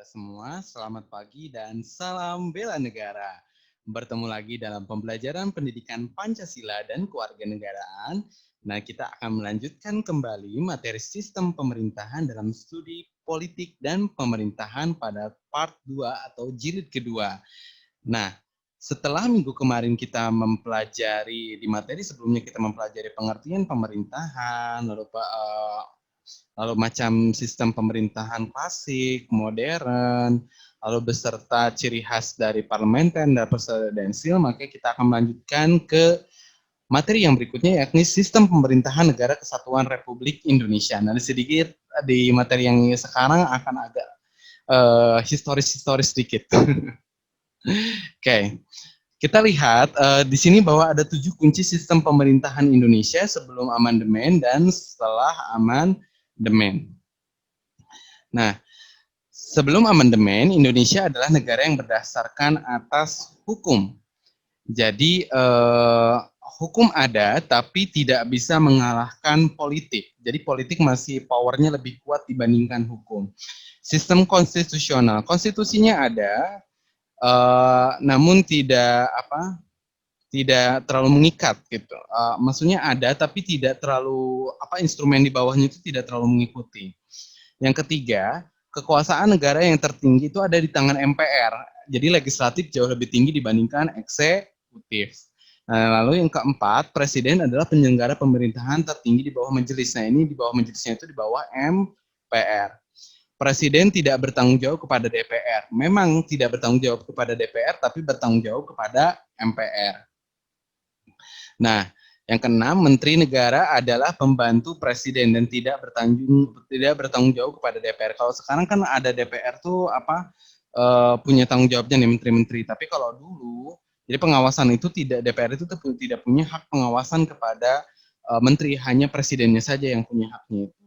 semua, selamat pagi dan salam bela negara. Bertemu lagi dalam pembelajaran pendidikan Pancasila dan kewarganegaraan. Nah, kita akan melanjutkan kembali materi sistem pemerintahan dalam studi politik dan pemerintahan pada part 2 atau jilid kedua. Nah, setelah minggu kemarin kita mempelajari di materi sebelumnya kita mempelajari pengertian pemerintahan, lalu macam sistem pemerintahan klasik, modern, lalu beserta ciri khas dari parlementer dan presidensil, maka kita akan melanjutkan ke materi yang berikutnya yakni sistem pemerintahan negara kesatuan Republik Indonesia. Nah, sedikit di materi yang sekarang akan agak historis-historis sedikit. Oke, kita lihat di sini bahwa ada 7 kunci sistem pemerintahan Indonesia sebelum amandemen dan setelah amandemen. Nah, sebelum amandemen, Indonesia adalah negara yang berdasarkan atas hukum. Jadi, hukum ada, tapi tidak bisa mengalahkan politik. Jadi, politik masih powernya lebih kuat dibandingkan hukum. Sistem konstitusional, konstitusinya ada, namun tidak terlalu mengikat gitu. Maksudnya ada, tapi tidak terlalu instrumen di bawahnya itu tidak terlalu mengikuti. Yang ketiga, kekuasaan negara yang tertinggi itu ada di tangan MPR. Jadi legislatif jauh lebih tinggi dibandingkan eksekutif. Nah, lalu yang keempat, presiden adalah penyelenggara pemerintahan tertinggi di bawah majelis. Nah, ini di bawah majelisnya itu di bawah MPR. Presiden tidak bertanggung jawab kepada DPR. Memang tidak bertanggung jawab kepada DPR, tapi bertanggung jawab kepada MPR. Nah, yang keenam, menteri negara adalah pembantu presiden dan tidak bertanggung jawab kepada DPR. Kalau sekarang kan ada DPR tuh punya tanggung jawabnya nih menteri-menteri. Tapi kalau dulu, jadi pengawasan itu DPR itu tidak punya hak pengawasan kepada menteri, hanya presidennya saja yang punya haknya itu.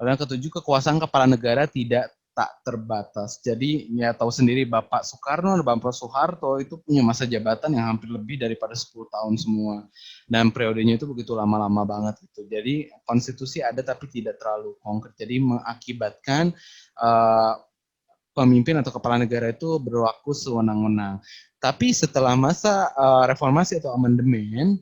Lalu yang ketujuh, kekuasaan kepala negara tidak tak terbatas. Jadi ya tahu sendiri Bapak Soekarno dan Bapak Soeharto itu punya masa jabatan yang hampir lebih daripada 10 tahun semua. Dan periodenya itu begitu lama-lama banget gitu. Jadi konstitusi ada tapi tidak terlalu konkret. Jadi mengakibatkan pemimpin atau kepala negara itu berlaku sewenang-wenang. Tapi setelah masa reformasi atau amandemen,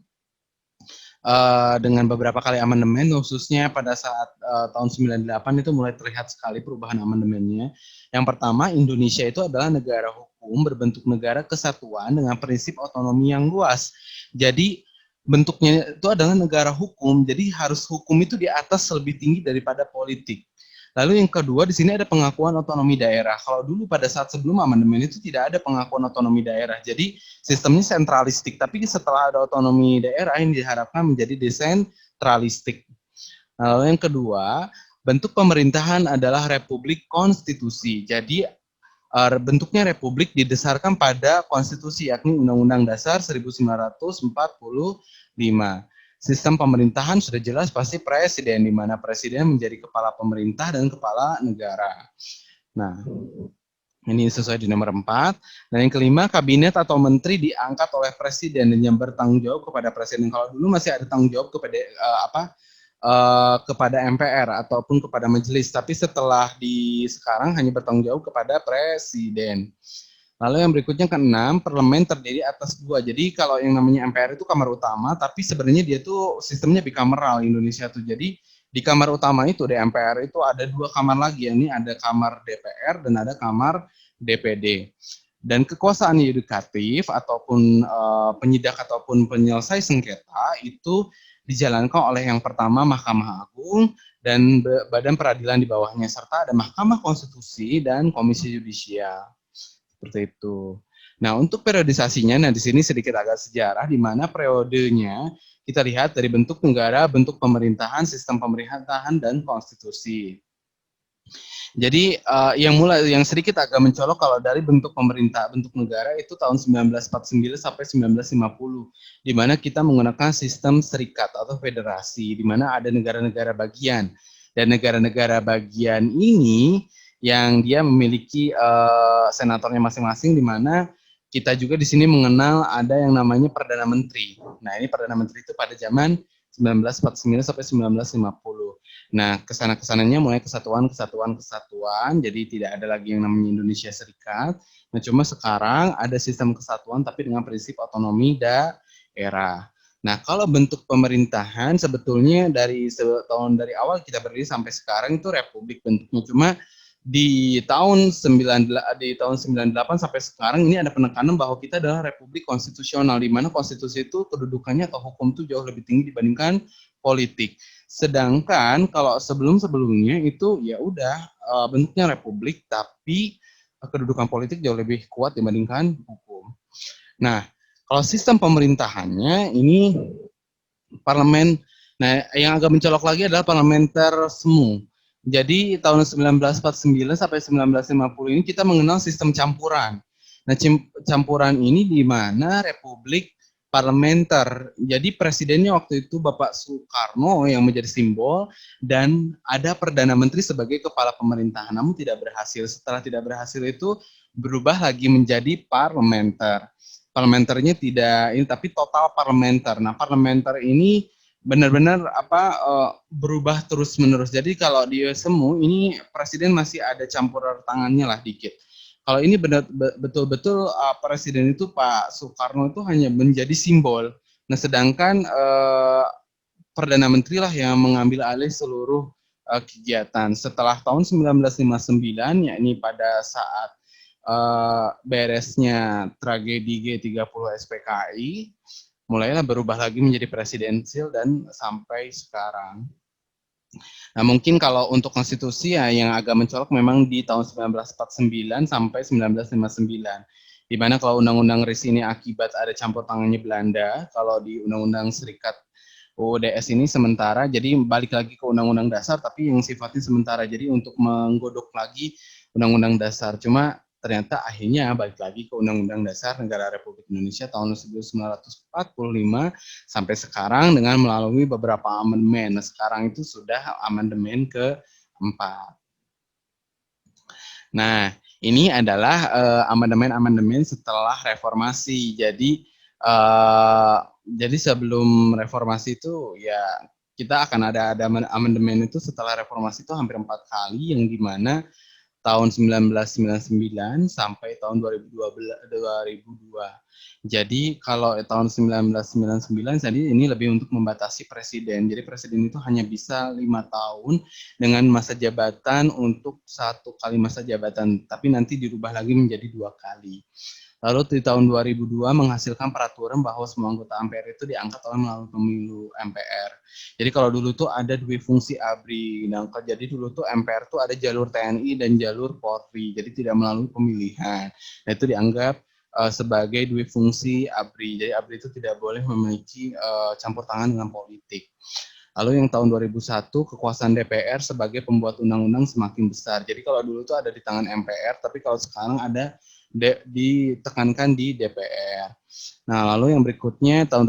dengan beberapa kali amandemen, khususnya pada saat tahun 98 itu mulai terlihat sekali perubahan amandemennya. Yang pertama, Indonesia itu adalah negara hukum berbentuk negara kesatuan dengan prinsip otonomi yang luas. Jadi bentuknya itu adalah negara hukum, jadi harus hukum itu di atas lebih tinggi daripada politik. Lalu yang kedua, di sini ada pengakuan otonomi daerah. Kalau dulu pada saat sebelum amandemen itu tidak ada pengakuan otonomi daerah. Jadi sistemnya sentralistik, tapi setelah ada otonomi daerah yang diharapkan menjadi desentralistik. Lalu yang kedua, bentuk pemerintahan adalah republik konstitusi. Jadi bentuknya republik didasarkan pada konstitusi, yakni Undang-Undang Dasar 1945. Sistem pemerintahan sudah jelas pasti presiden, di mana presiden menjadi kepala pemerintah dan kepala negara. Nah, ini sesuai di nomor 4. Dan yang kelima, kabinet atau menteri diangkat oleh presiden dan yang bertanggung jawab kepada presiden. Kalau dulu masih ada tanggung jawab kepada kepada MPR ataupun kepada majelis, tapi setelah sekarang hanya bertanggung jawab kepada presiden. Lalu yang berikutnya keenam, parlemen terdiri atas 2. Jadi kalau yang namanya MPR itu kamar utama, tapi sebenarnya dia tuh sistemnya bikameral Indonesia tuh. Jadi di kamar utama itu di MPR itu ada 2 kamar lagi, ini ada kamar DPR dan ada kamar DPD. Dan kekuasaan yudikatif ataupun penyidak ataupun penyelesai sengketa itu dijalankan oleh yang pertama Mahkamah Agung dan badan peradilan di bawahnya, serta ada Mahkamah Konstitusi dan Komisi Yudisial. Seperti itu. Nah, untuk periodisasinya, di sini sedikit agak sejarah, di mana periodenya kita lihat dari bentuk negara, bentuk pemerintahan, sistem pemerintahan, dan konstitusi. Jadi yang sedikit agak mencolok kalau dari bentuk pemerintah, bentuk negara itu tahun 1949 sampai 1950, di mana kita menggunakan sistem serikat atau federasi, di mana ada negara-negara bagian. Dan negara-negara bagian ini yang dia memiliki senatornya masing-masing, di mana kita juga di sini mengenal ada yang namanya Perdana Menteri. Nah, ini Perdana Menteri itu pada zaman 1949 sampai 1950. Nah, kesana-kesananya mulai kesatuan, jadi tidak ada lagi yang namanya Indonesia Serikat. Nah, cuma sekarang ada sistem kesatuan tapi dengan prinsip otonomi daerah. Nah, kalau bentuk pemerintahan sebetulnya dari awal kita berdiri sampai sekarang itu republik bentuknya. Cuma di tahun 98 sampai sekarang ini ada penekanan bahwa kita adalah republik konstitusional, di mana konstitusi itu kedudukannya atau hukum itu jauh lebih tinggi dibandingkan politik. Sedangkan kalau sebelum-sebelumnya itu ya udah bentuknya republik tapi kedudukan politik jauh lebih kuat dibandingkan hukum. Nah, kalau sistem pemerintahannya ini parlemen. Nah, yang agak mencolok lagi adalah parlementer semu. Jadi tahun 1949 sampai 1950 ini kita mengenal sistem campuran. Nah, campuran ini di mana republik parlementer. Jadi presidennya waktu itu Bapak Soekarno yang menjadi simbol dan ada perdana menteri sebagai kepala pemerintahan. Namun tidak berhasil. Setelah tidak berhasil itu berubah lagi menjadi parlementer. Parlementernya tidak ini tapi total parlementer. Nah, parlementer ini benar-benar berubah terus-menerus. Jadi kalau di semu ini presiden masih ada campur tangannya lah dikit. Kalau ini betul-betul presiden itu Pak Soekarno itu hanya menjadi simbol. Nah, sedangkan Perdana Menteri lah yang mengambil alih seluruh kegiatan. Setelah tahun 1959, yakni pada saat beresnya tragedi G30 SPKI, mulailah berubah lagi menjadi presidensil dan sampai sekarang. Nah, mungkin kalau untuk konstitusi ya yang agak mencolok memang di tahun 1949 sampai 1959. Di mana kalau Undang-Undang RIS ini akibat ada campur tangannya Belanda, kalau di Undang-Undang Serikat UUDS ini sementara, jadi balik lagi ke Undang-Undang Dasar, tapi yang sifatnya sementara, jadi untuk menggodok lagi Undang-Undang Dasar. Cuma ternyata akhirnya balik lagi ke Undang-Undang Dasar Negara Republik Indonesia tahun 1945 sampai sekarang dengan melalui beberapa amandemen. Nah, sekarang itu sudah amandemen keempat. Nah, ini adalah amandemen-amandemen setelah reformasi. Jadi sebelum reformasi itu ya kita akan ada amandemen itu setelah reformasi itu hampir 4 kali yang dimana tahun 1999 sampai tahun 2002. Jadi kalau tahun 1999 tadi ini lebih untuk membatasi presiden. Jadi presiden itu hanya bisa 5 tahun dengan masa jabatan untuk 1 kali masa jabatan, tapi nanti dirubah lagi menjadi 2 kali. Lalu di tahun 2002 menghasilkan peraturan bahwa semua anggota MPR itu diangkat oleh melalui pemilu MPR. Jadi kalau dulu tuh ada dua fungsi ABRI. Nah, jadi dulu tuh MPR tuh ada jalur TNI dan jalur Polri. Jadi tidak melalui pemilihan. Nah, itu dianggap sebagai dua fungsi ABRI. Jadi ABRI itu tidak boleh memiliki campur tangan dengan politik. Lalu yang tahun 2001 kekuasaan DPR sebagai pembuat undang-undang semakin besar. Jadi kalau dulu tuh ada di tangan MPR, tapi kalau sekarang ada ditekankan di DPR. Nah, lalu yang berikutnya tahun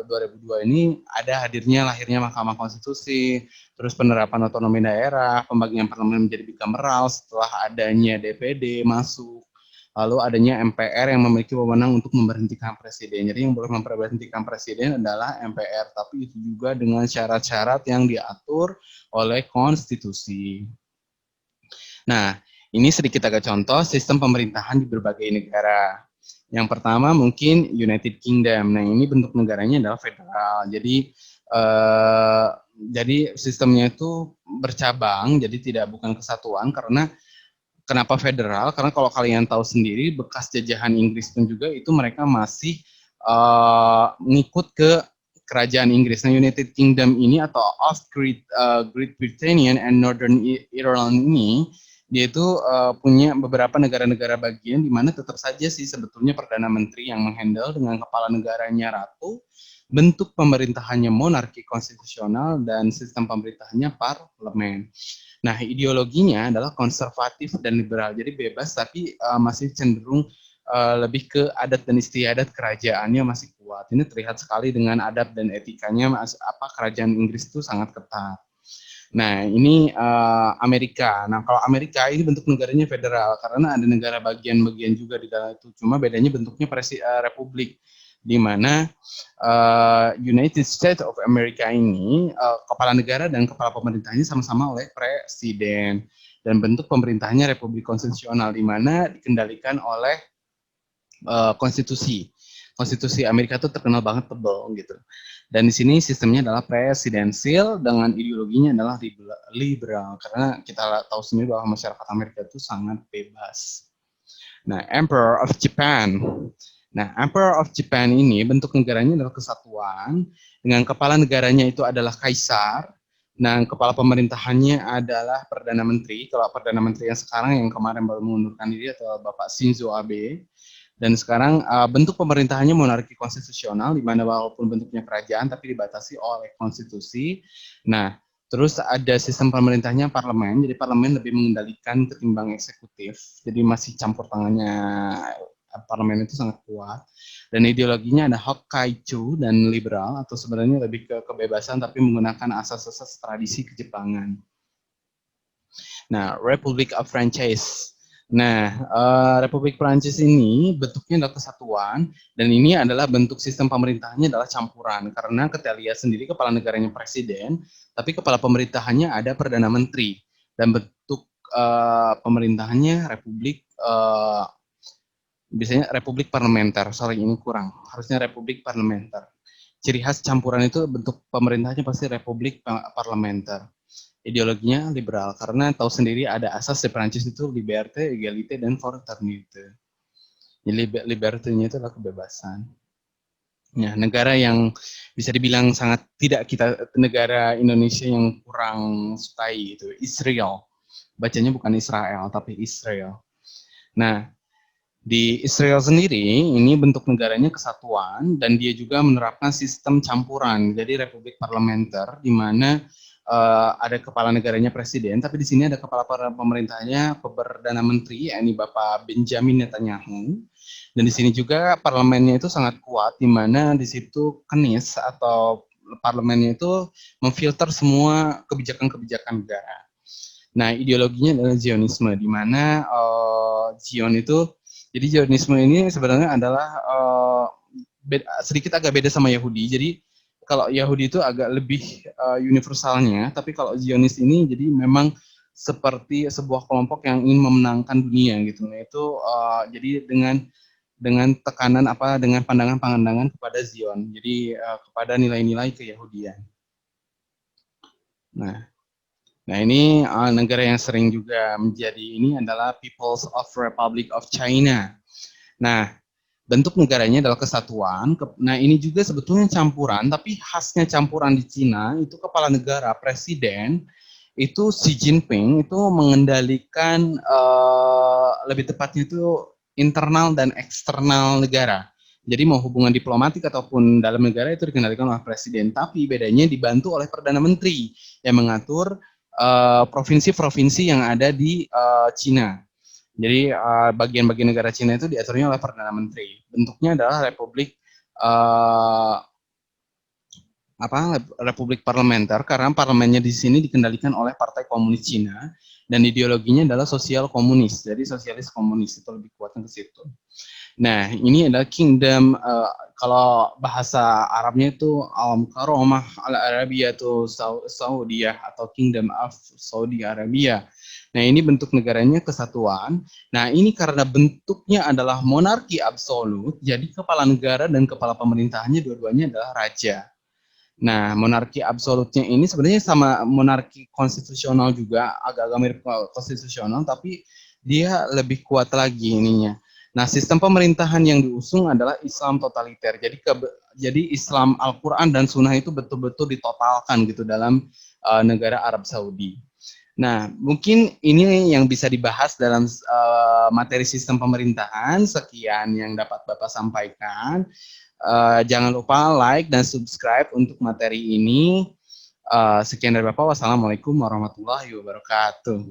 2002 ini ada lahirnya Mahkamah Konstitusi, terus penerapan otonomi daerah, pembagian parlemen menjadi bicameral setelah adanya DPD masuk. Lalu adanya MPR yang memiliki wewenang untuk memberhentikan presiden. Jadi yang boleh memberhentikan presiden adalah MPR, tapi itu juga dengan syarat-syarat yang diatur oleh konstitusi. Nah, ini sedikit agak contoh sistem pemerintahan di berbagai negara. Yang pertama mungkin United Kingdom. Nah, ini bentuk negaranya adalah federal. Jadi sistemnya itu bercabang, jadi bukan kesatuan. Karena kenapa federal? Karena kalau kalian tahu sendiri, bekas jajahan Inggris pun juga itu mereka masih ngikut ke kerajaan Inggris. Nah, United Kingdom ini atau Great Britain and Northern Ireland ini dia itu punya beberapa negara-negara bagian di mana tetap saja sih sebetulnya Perdana Menteri yang menghandle dengan kepala negaranya ratu, bentuk pemerintahannya monarki konstitusional dan sistem pemerintahannya parlemen. Nah, ideologinya adalah konservatif dan liberal, jadi bebas tapi masih cenderung lebih ke adat dan istiadat kerajaannya masih kuat. Ini terlihat sekali dengan adat dan etikanya kerajaan Inggris itu sangat ketat. Nah, ini Amerika. Nah, kalau Amerika ini bentuk negaranya federal karena ada negara bagian-bagian juga di dalam itu. Cuma bedanya bentuknya republik. di mana United States of America ini kepala negara dan kepala pemerintahnya sama-sama oleh presiden, dan bentuk pemerintahnya republik konstitusional di mana dikendalikan oleh konstitusi. Konstitusi Amerika itu terkenal banget tebal gitu. Dan di sini sistemnya adalah presidensial dengan ideologinya adalah liberal, karena kita tahu sendiri bahwa masyarakat Amerika itu sangat bebas. Nah, Emperor of Japan. Nah, Emperor of Japan ini bentuk negaranya adalah kesatuan, dengan kepala negaranya itu adalah kaisar, nah kepala pemerintahannya adalah Perdana Menteri. Kalau Perdana Menteri yang sekarang yang kemarin baru mengundurkan diri atau Bapak Shinzo Abe. Dan sekarang bentuk pemerintahannya monarki konstitusional, di mana walaupun bentuknya kerajaan tapi dibatasi oleh konstitusi. Nah, terus ada sistem pemerintahnya parlemen, jadi parlemen lebih mengendalikan ketimbang eksekutif, jadi masih campur tangannya parlemen itu sangat kuat. Dan ideologinya ada Hokkaido dan liberal, atau sebenarnya lebih ke kebebasan tapi menggunakan asas-asas tradisi Kejepangan. Nah, Republic of Franchise. Nah, Republik Prancis ini bentuknya adalah kesatuan, dan ini adalah bentuk sistem pemerintahannya adalah campuran, karena kita lihat sendiri kepala negaranya presiden, tapi kepala pemerintahannya ada Perdana Menteri, dan bentuk pemerintahannya republik, biasanya republik parlementer, sorry ini kurang, harusnya republik parlementer. Ciri khas campuran itu bentuk pemerintahnya pasti republik parlementer. Ideologinya liberal, karena tahu sendiri ada asas di Prancis itu liberté, égalité, dan fraternité. Jadi liberté-nya itu adalah kebebasan. Ya, negara yang bisa dibilang sangat tidak kita, negara Indonesia yang kurang sukai itu Israel. Bacanya bukan Israel tapi Israel. Nah, di Israel sendiri ini bentuk negaranya kesatuan, dan dia juga menerapkan sistem campuran, jadi republik parlementer, di mana ada kepala negaranya presiden, tapi di sini ada kepala pemerintahnya perdana menteri, yakni Bapak Benjamin Netanyahu. Dan di sini juga parlemennya itu sangat kuat, di mana di situ Knis atau parlemennya itu memfilter semua kebijakan-kebijakan negara. Nah, ideologinya adalah Zionisme, di mana Zion itu, jadi Zionisme ini sebenarnya adalah sedikit agak beda sama Yahudi. Jadi kalau Yahudi itu agak lebih universalnya, tapi kalau Zionis ini jadi memang seperti sebuah kelompok yang ingin memenangkan dunia gitu. Nah, itu jadi dengan tekanan dengan pandangan-pandangan kepada Zion. Jadi kepada nilai-nilai keyahudian. Nah, ini negara yang sering juga menjadi ini adalah People's of Republic of China. Nah, bentuk negaranya adalah kesatuan. Nah, ini juga sebetulnya campuran, tapi khasnya campuran di Cina itu kepala negara, presiden, itu Xi Jinping itu mengendalikan lebih tepatnya itu internal dan eksternal negara. Jadi mau hubungan diplomatik ataupun dalam negara itu dikendalikan oleh presiden, tapi bedanya dibantu oleh Perdana Menteri yang mengatur provinsi-provinsi yang ada di Cina. Jadi bagian-bagian negara Cina itu diaturnya oleh Perdana Menteri. Bentuknya adalah republik parlementer, karena parlemennya di sini dikendalikan oleh Partai Komunis Cina, dan ideologinya adalah sosial komunis. Jadi sosialis komunis itu lebih kuatnya ke situ. Nah, ini adalah kingdom, kalau bahasa Arabnya itu Al-Karomah Al-Arabiyah itu Saudiyah atau Kingdom of Saudi Arabia. Nah, ini bentuk negaranya kesatuan. Nah, ini karena bentuknya adalah monarki absolut, jadi kepala negara dan kepala pemerintahannya dua-duanya adalah raja. Nah, monarki absolutnya ini sebenarnya sama monarki konstitusional juga, agak-agak mirip konstitusional, tapi dia lebih kuat lagi ininya. Nah, sistem pemerintahan yang diusung adalah Islam totaliter. Jadi Islam Al-Quran dan Sunnah itu betul-betul ditotalkan gitu dalam negara Arab Saudi. Nah, mungkin ini yang bisa dibahas dalam materi sistem pemerintahan. Sekian yang dapat Bapak sampaikan. Jangan lupa like dan subscribe untuk materi ini. Sekian dari Bapak. Wassalamualaikum warahmatullahi wabarakatuh.